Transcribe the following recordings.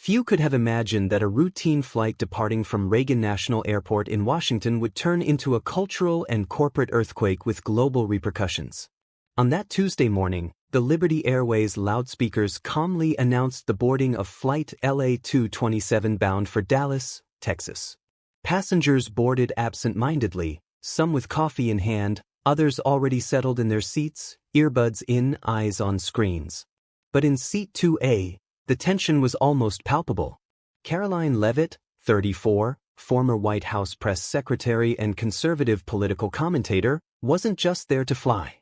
Few could have imagined that a routine flight departing from Reagan National Airport in Washington would turn into a cultural and corporate earthquake with global repercussions. On that Tuesday morning, the Liberty Airways loudspeakers calmly announced the boarding of Flight LA-227 bound for Dallas, Texas. Passengers boarded absent-mindedly, some with coffee in hand, others already settled in their seats, earbuds in, eyes on screens. But in Seat 2A, the tension was almost palpable. Karoline Leavitt, 34, former White House press secretary and conservative political commentator, wasn't just there to fly.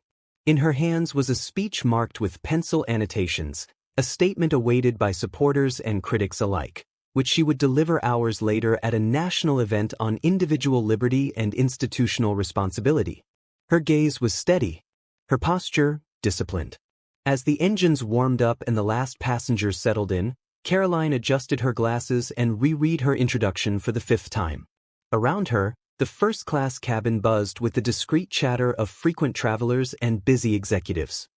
In her hands was a speech marked with pencil annotations, a statement awaited by supporters and critics alike, which she would deliver hours later at a national event on individual liberty and institutional responsibility. Her gaze was steady, her posture disciplined. As the engines warmed up and the last passengers settled in, Karoline adjusted her glasses and reread her introduction for the 5th time. Around her, the first-class cabin buzzed with the discreet chatter of frequent travelers and busy executives.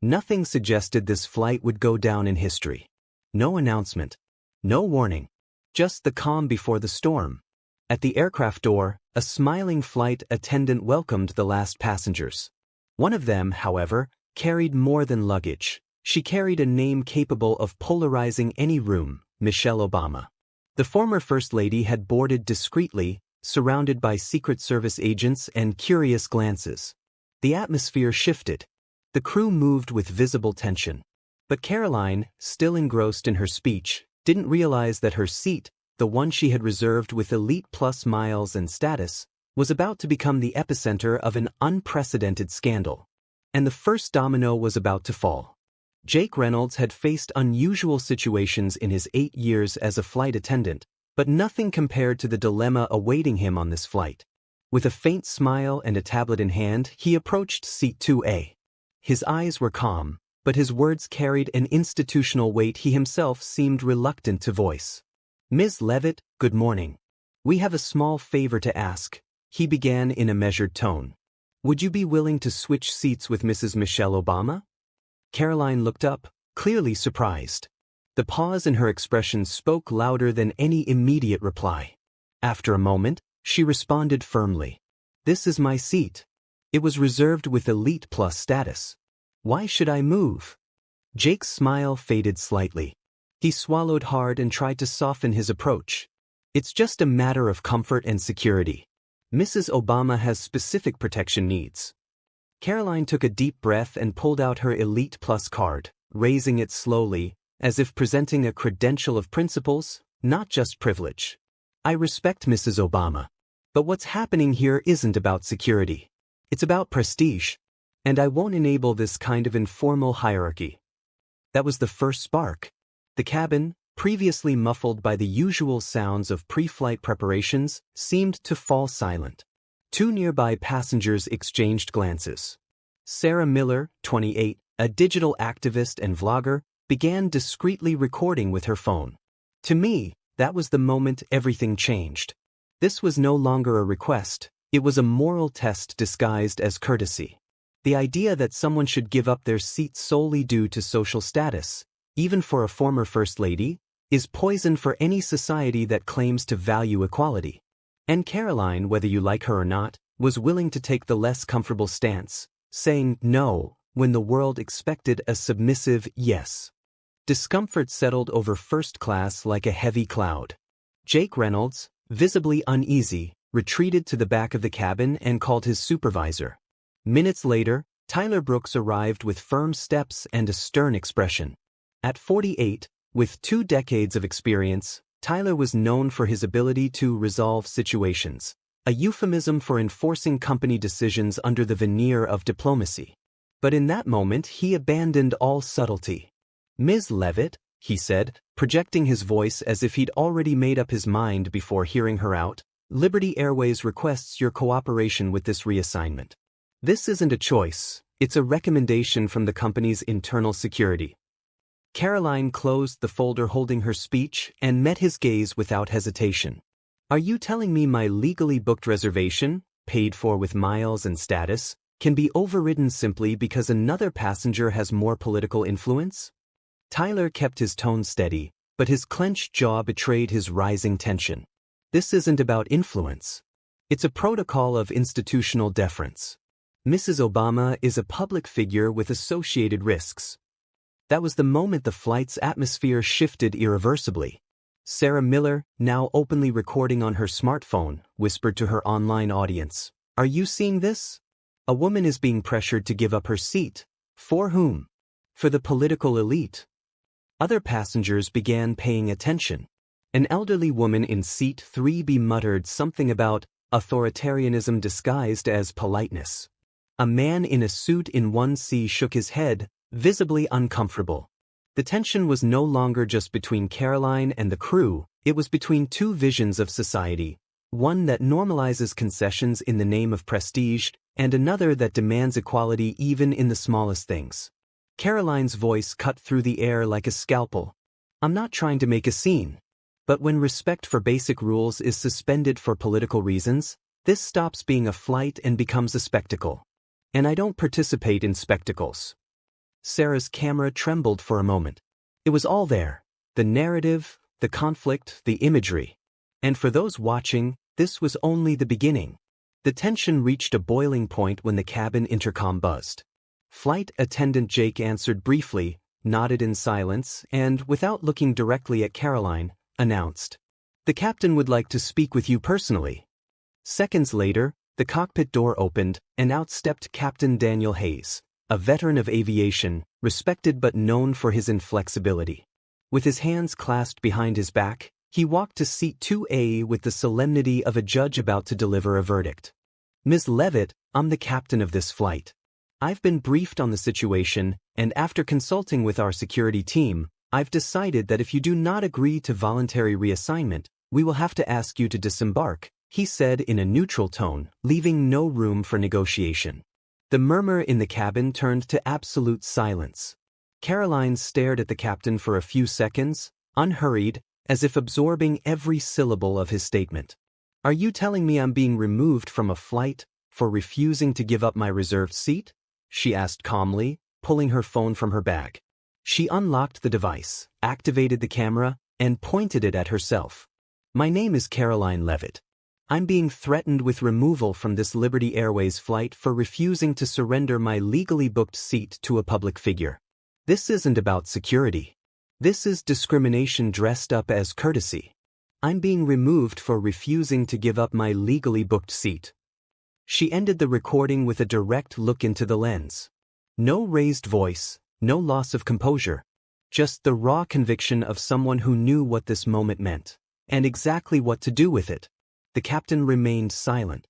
Nothing suggested this flight would go down in history. No announcement. No warning. Just the calm before the storm. At the aircraft door, a smiling flight attendant welcomed the last passengers. One of them, however, carried more than luggage. She carried a name capable of polarizing any room, Michelle Obama. The former First Lady had boarded discreetly, surrounded by Secret Service agents and curious glances. The atmosphere shifted. The crew moved with visible tension. But Karoline, still engrossed in her speech, didn't realize that her seat, the one she had reserved with elite plus miles and status, was about to become the epicenter of an unprecedented scandal. And the first domino was about to fall. Jake Reynolds had faced unusual situations in his 8 years as a flight attendant, but nothing compared to the dilemma awaiting him on this flight. With a faint smile and a tablet in hand, he approached Seat 2A. His eyes were calm, but his words carried an institutional weight he himself seemed reluctant to voice. "Ms. Leavitt, good morning. We have a small favor to ask," he began in a measured tone. "Would you be willing to switch seats with Mrs. Michelle Obama?" Karoline looked up, clearly surprised. The pause in her expression spoke louder than any immediate reply. After a moment, she responded firmly. "This is my seat. It was reserved with elite plus status. Why should I move?" Jake's smile faded slightly. He swallowed hard and tried to soften his approach. "It's just a matter of comfort and security. Mrs. Obama has specific protection needs." Karoline took a deep breath and pulled out her Elite Plus card, raising it slowly, as if presenting a credential of principles, not just privilege. "I respect Mrs. Obama. But what's happening here isn't about security. It's about prestige. And I won't enable this kind of informal hierarchy." That was the first spark. The cabin, previously muffled by the usual sounds of pre-flight preparations, seemed to fall silent. 2 nearby passengers exchanged glances. Sarah Miller, 28, a digital activist and vlogger, began discreetly recording with her phone. To me, that was the moment everything changed. This was no longer a request, it was a moral test disguised as courtesy. The idea that someone should give up their seat solely due to social status, even for a former First Lady, is poison for any society that claims to value equality. And Karoline, whether you like her or not, was willing to take the less comfortable stance, saying no when the world expected a submissive yes. Discomfort settled over first class like a heavy cloud. Jake Reynolds, visibly uneasy, retreated to the back of the cabin and called his supervisor. Minutes later, Tyler Brooks arrived with firm steps and a stern expression. At 48, with 2 decades of experience, Tyler was known for his ability to resolve situations, a euphemism for enforcing company decisions under the veneer of diplomacy. But in that moment, he abandoned all subtlety. "Ms. Leavitt," he said, projecting his voice as if he'd already made up his mind before hearing her out, "Liberty Airways requests your cooperation with this reassignment. This isn't a choice, it's a recommendation from the company's internal security." Karoline closed the folder holding her speech and met his gaze without hesitation. "Are you telling me my legally booked reservation, paid for with miles and status, can be overridden simply because another passenger has more political influence?" Tyler kept his tone steady, but his clenched jaw betrayed his rising tension. This isn't about influence. It's a protocol of institutional deference. Mrs. Obama is a public figure with associated risks. That was the moment the flight's atmosphere shifted irreversibly. Sarah Miller, now openly recording on her smartphone, whispered to her online audience, "Are you seeing this? A woman is being pressured to give up her seat. For whom? For the political elite." Other passengers began paying attention. An elderly woman in seat 3B muttered something about authoritarianism disguised as politeness. A man in a suit in 1C shook his head, visibly uncomfortable. The tension was no longer just between Karoline and the crew, it was between two visions of society, one that normalizes concessions in the name of prestige, and another that demands equality even in the smallest things. Karoline's voice cut through the air like a scalpel. "I'm not trying to make a scene. But when respect for basic rules is suspended for political reasons, this stops being a flight and becomes a spectacle. And I don't participate in spectacles." Sarah's camera trembled for a moment. It was all there. The narrative, the conflict, the imagery. And for those watching, this was only the beginning. The tension reached a boiling point when the cabin intercom buzzed. Flight attendant Jake answered briefly, nodded in silence, and, without looking directly at Karoline, announced, "The captain would like to speak with you personally." Seconds later, the cockpit door opened, and out stepped Captain Daniel Hayes, a veteran of aviation, respected but known for his inflexibility. With his hands clasped behind his back, he walked to seat 2A with the solemnity of a judge about to deliver a verdict. "Ms. Leavitt, I'm the captain of this flight. I've been briefed on the situation, and after consulting with our security team, I've decided that if you do not agree to voluntary reassignment, we will have to ask you to disembark," he said in a neutral tone, leaving no room for negotiation. The murmur in the cabin turned to absolute silence. Karoline stared at the captain for a few seconds, unhurried, as if absorbing every syllable of his statement. "Are you telling me I'm being removed from a flight for refusing to give up my reserved seat?" she asked calmly, pulling her phone from her bag. She unlocked the device, activated the camera, and pointed it at herself. "My name is Karoline Leavitt. I'm being threatened with removal from this Liberty Airways flight for refusing to surrender my legally booked seat to a public figure. This isn't about security. This is discrimination dressed up as courtesy. I'm being removed for refusing to give up my legally booked seat." She ended the recording with a direct look into the lens. No raised voice, no loss of composure. Just the raw conviction of someone who knew what this moment meant, and exactly what to do with it. The captain remained silent.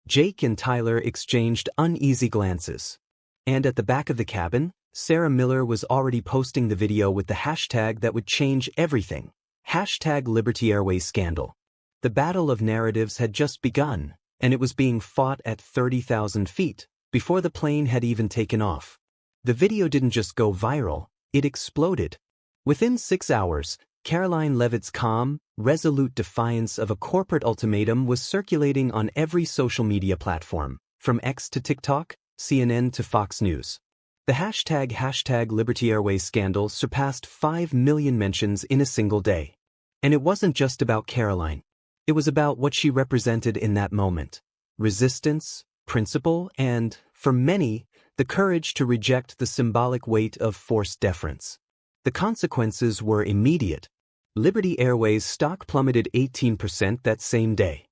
Jake and Tyler exchanged uneasy glances. And at the back of the cabin, Sarah Miller was already posting the video with the hashtag that would change everything. #Liberty Airways scandal. The battle of narratives had just begun, and it was being fought at 30,000 feet, before the plane had even taken off. The video didn't just go viral, it exploded. Within 6 hours, Karoline Leavitt's calm, resolute defiance of a corporate ultimatum was circulating on every social media platform, from X to TikTok, CNN to Fox News. The hashtag Liberty Airways scandal surpassed 5 million mentions in a single day. And it wasn't just about Karoline. It was about what she represented in that moment. Resistance, principle, and, for many, the courage to reject the symbolic weight of forced deference. The consequences were immediate. Liberty Airways stock plummeted 18% that same day.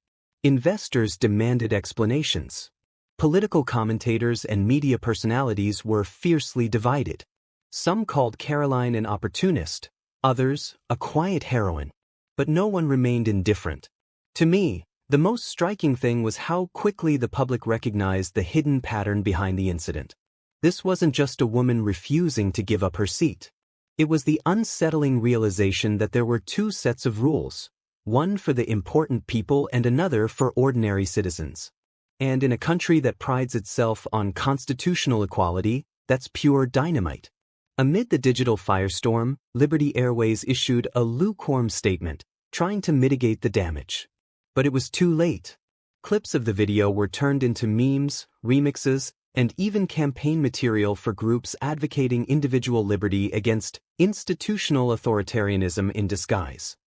Investors demanded explanations. Political commentators and media personalities were fiercely divided. Some called Karoline an opportunist, others a quiet heroine. But no one remained indifferent. To me, the most striking thing was how quickly the public recognized the hidden pattern behind the incident. This wasn't just a woman refusing to give up her seat. It was the unsettling realization that there were two sets of rules, one for the important people and another for ordinary citizens. And in a country that prides itself on constitutional equality, that's pure dynamite. Amid the digital firestorm, Liberty Airways issued a lukewarm statement, trying to mitigate the damage. But it was too late. Clips of the video were turned into memes, remixes, and even campaign material for groups advocating individual liberty against institutional authoritarianism in disguise.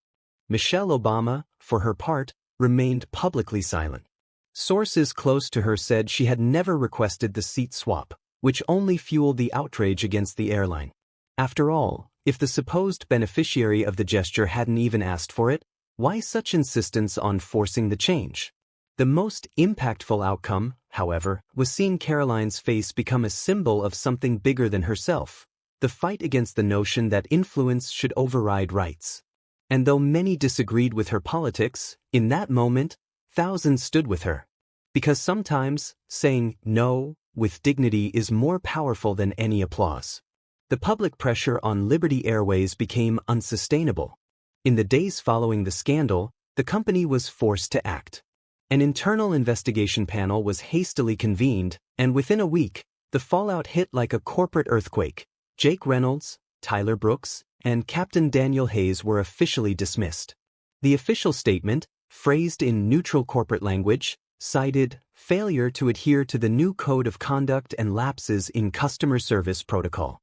Michelle Obama, for her part, remained publicly silent. Sources close to her said she had never requested the seat swap, which only fueled the outrage against the airline. After all, if the supposed beneficiary of the gesture hadn't even asked for it, why such insistence on forcing the change? The most impactful outcome, however, was seeing Karoline's face become a symbol of something bigger than herself, the fight against the notion that influence should override rights. And though many disagreed with her politics, in that moment, thousands stood with her. Because sometimes, saying no with dignity is more powerful than any applause. The public pressure on Liberty Airways became unsustainable. In the days following the scandal, the company was forced to act. An internal investigation panel was hastily convened, and within a week, the fallout hit like a corporate earthquake. Jake Reynolds, Tyler Brooks, and Captain Daniel Hayes were officially dismissed. The official statement, phrased in neutral corporate language, cited failure to adhere to the new code of conduct and lapses in customer service protocol.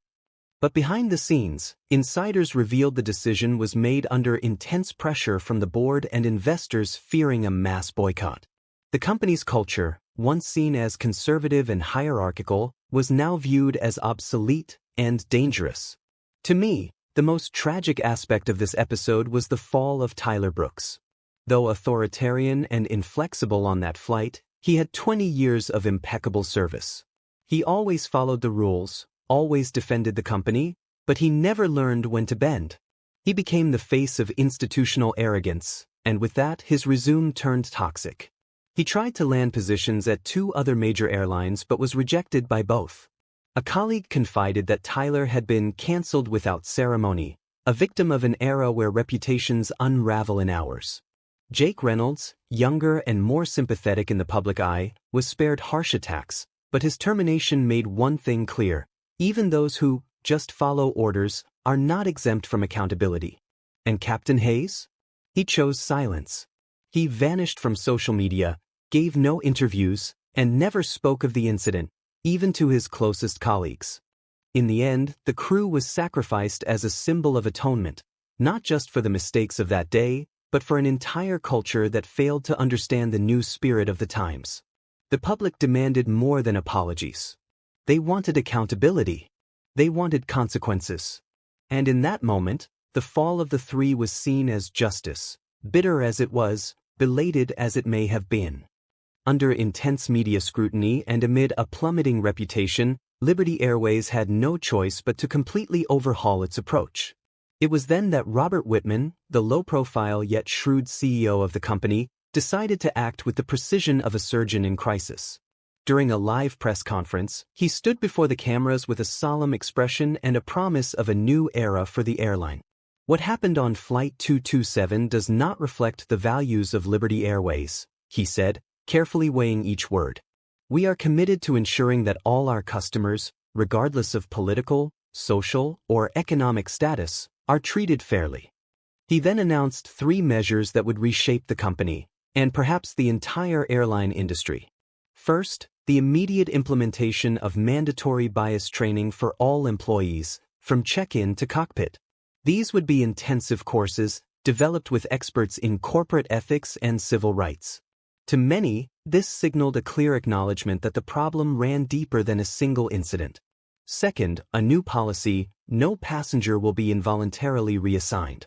But behind the scenes, insiders revealed the decision was made under intense pressure from the board and investors fearing a mass boycott. The company's culture, once seen as conservative and hierarchical, was now viewed as obsolete and dangerous. To me, the most tragic aspect of this episode was the fall of Tyler Brooks. Though authoritarian and inflexible on that flight, he had 20 years of impeccable service. He always followed the rules, always defended the company, but he never learned when to bend. He became the face of institutional arrogance, and with that his resume turned toxic. He tried to land positions at 2 other major airlines but was rejected by both. A colleague confided that Tyler had been canceled without ceremony, a victim of an era where reputations unravel in hours. Jake Reynolds, younger and more sympathetic in the public eye, was spared harsh attacks, but his termination made one thing clear: even those who just follow orders are not exempt from accountability. And Captain Hayes? He chose silence. He vanished from social media, gave no interviews, and never spoke of the incident, even to his closest colleagues. In the end, the crew was sacrificed as a symbol of atonement, not just for the mistakes of that day, but for an entire culture that failed to understand the new spirit of the times. The public demanded more than apologies. They wanted accountability. They wanted consequences. And in that moment, the fall of the 3 was seen as justice, bitter as it was, belated as it may have been. Under intense media scrutiny and amid a plummeting reputation, Liberty Airways had no choice but to completely overhaul its approach. It was then that Robert Whitman, the low-profile yet shrewd CEO of the company, decided to act with the precision of a surgeon in crisis. During a live press conference, he stood before the cameras with a solemn expression and a promise of a new era for the airline. What happened on Flight 227 does not reflect the values of Liberty Airways, he said, carefully weighing each word. We are committed to ensuring that all our customers, regardless of political, social, or economic status, are treated fairly. He then announced 3 measures that would reshape the company, and perhaps the entire airline industry. First, the immediate implementation of mandatory bias training for all employees, from check-in to cockpit. These would be intensive courses, developed with experts in corporate ethics and civil rights. To many, this signaled a clear acknowledgement that the problem ran deeper than a single incident. Second, a new policy: no passenger will be involuntarily reassigned.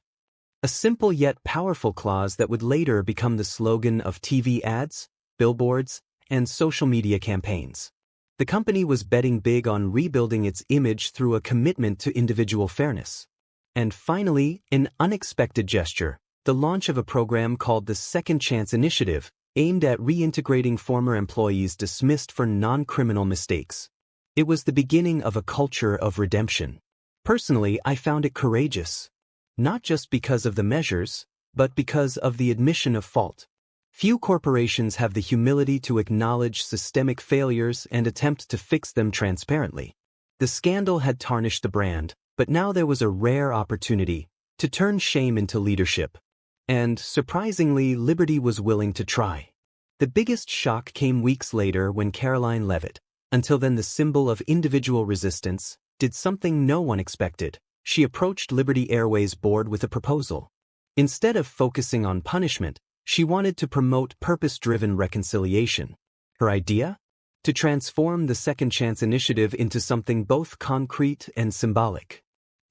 A simple yet powerful clause that would later become the slogan of TV ads, billboards, and social media campaigns. The company was betting big on rebuilding its image through a commitment to individual fairness. And finally, an unexpected gesture: the launch of a program called the Second Chance Initiative, aimed at reintegrating former employees dismissed for non-criminal mistakes. It was the beginning of a culture of redemption. Personally, I found it courageous. Not just because of the measures, but because of the admission of fault. Few corporations have the humility to acknowledge systemic failures and attempt to fix them transparently. The scandal had tarnished the brand, but now there was a rare opportunity to turn shame into leadership. And, surprisingly, Liberty was willing to try. The biggest shock came weeks later when Karoline Leavitt, Until then, the symbol of individual resistance did something no one expected. She approached Liberty Airways board with a proposal. Instead of focusing on punishment, she wanted to promote purpose-driven reconciliation. Her idea? To transform the Second Chance initiative into something both concrete and symbolic.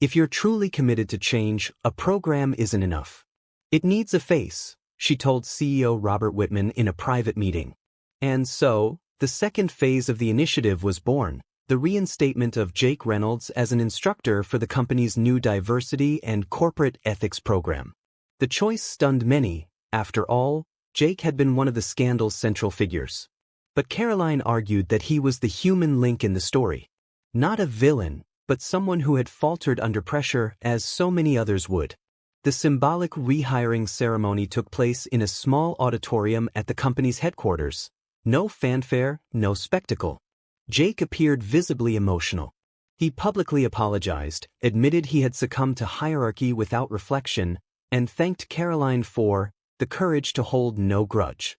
If you're truly committed to change, a program isn't enough. It needs a face, she told CEO Robert Whitman in a private meeting. And so, the second phase of the initiative was born, the reinstatement of Jake Reynolds as an instructor for the company's new diversity and corporate ethics program. The choice stunned many. After all, Jake had been one of the scandal's central figures. But Karoline argued that he was the human link in the story. Not a villain, but someone who had faltered under pressure, as so many others would. The symbolic rehiring ceremony took place in a small auditorium at the company's headquarters. No fanfare, no spectacle. Jake appeared visibly emotional. He publicly apologized, admitted he had succumbed to hierarchy without reflection, and thanked Karoline for the courage to hold no grudge.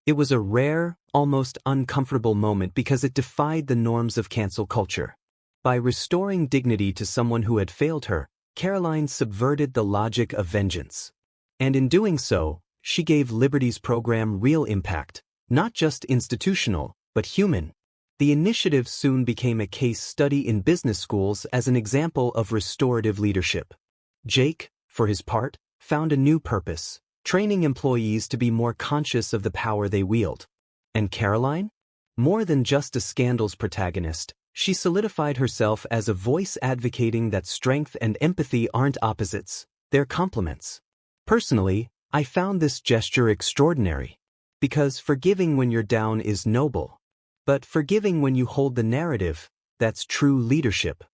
It was a rare, almost uncomfortable moment because it defied the norms of cancel culture. By restoring dignity to someone who had failed her, Karoline subverted the logic of vengeance. And in doing so, she gave Liberty's program real impact, not just institutional, but human. The initiative soon became a case study in business schools as an example of restorative leadership. Jake, for his part, found a new purpose, training employees to be more conscious of the power they wield. And Karoline? More than just a scandal's protagonist, she solidified herself as a voice advocating that strength and empathy aren't opposites, they're complements. Personally, I found this gesture extraordinary. Because forgiving when you're down is noble. But forgiving when you hold the narrative, that's true leadership.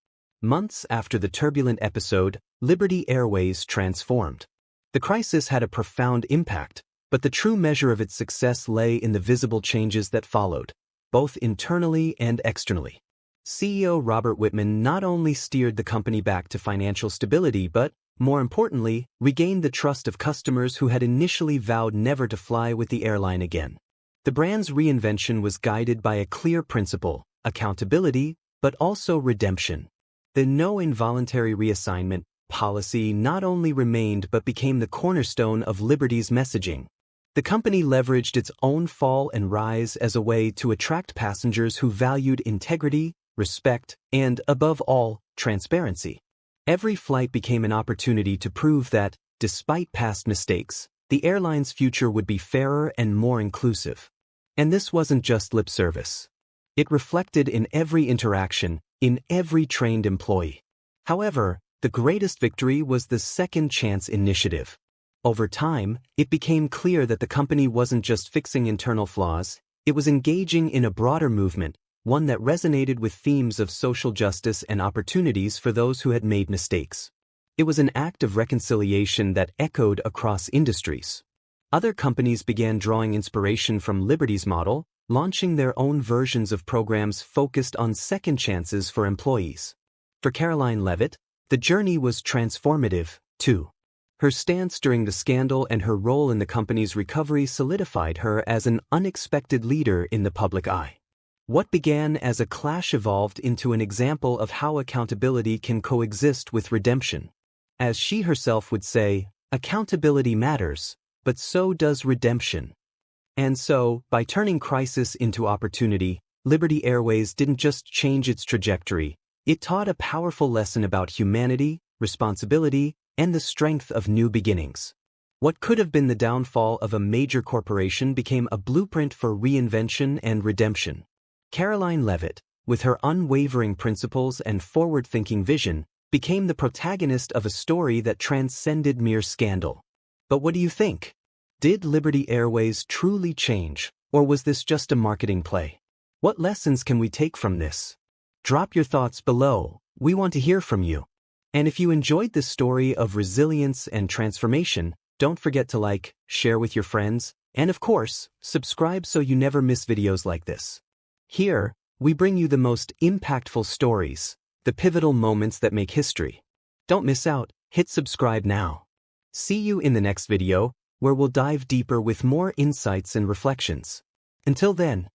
Months after the turbulent episode, Liberty Airways transformed. The crisis had a profound impact, but the true measure of its success lay in the visible changes that followed, both internally and externally. CEO Robert Whitman not only steered the company back to financial stability but, more importantly, regained the trust of customers who had initially vowed never to fly with the airline again. The brand's reinvention was guided by a clear principle: accountability, but also redemption. The no involuntary reassignment policy not only remained but became the cornerstone of Liberty's messaging. The company leveraged its own fall and rise as a way to attract passengers who valued integrity, respect, and, above all, transparency. Every flight became an opportunity to prove that, despite past mistakes, the airline's future would be fairer and more inclusive. And this wasn't just lip service. It reflected in every interaction, in every trained employee. However, the greatest victory was the Second Chance initiative. Over time, it became clear that the company wasn't just fixing internal flaws, it was engaging in a broader movement, one that resonated with themes of social justice and opportunities for those who had made mistakes. It was an act of reconciliation that echoed across industries. Other companies began drawing inspiration from Liberty's model, launching their own versions of programs focused on second chances for employees. For Karoline Leavitt, the journey was transformative, too. Her stance during the scandal and her role in the company's recovery solidified her as an unexpected leader in the public eye. What began as a clash evolved into an example of how accountability can coexist with redemption. As she herself would say, accountability matters, but so does redemption. And so, by turning crisis into opportunity, Liberty Airways didn't just change its trajectory, it taught a powerful lesson about humanity, responsibility, and the strength of new beginnings. What could have been the downfall of a major corporation became a blueprint for reinvention and redemption. Karoline Leavitt, with her unwavering principles and forward-thinking vision, became the protagonist of a story that transcended mere scandal. But what do you think? Did Liberty Airways truly change, or was this just a marketing play? What lessons can we take from this? Drop your thoughts below, we want to hear from you. And if you enjoyed this story of resilience and transformation, don't forget to like, share with your friends, and of course, subscribe so you never miss videos like this. Here, we bring you the most impactful stories, the pivotal moments that make history. Don't miss out, hit subscribe now. See you in the next video, where we'll dive deeper with more insights and reflections. Until then,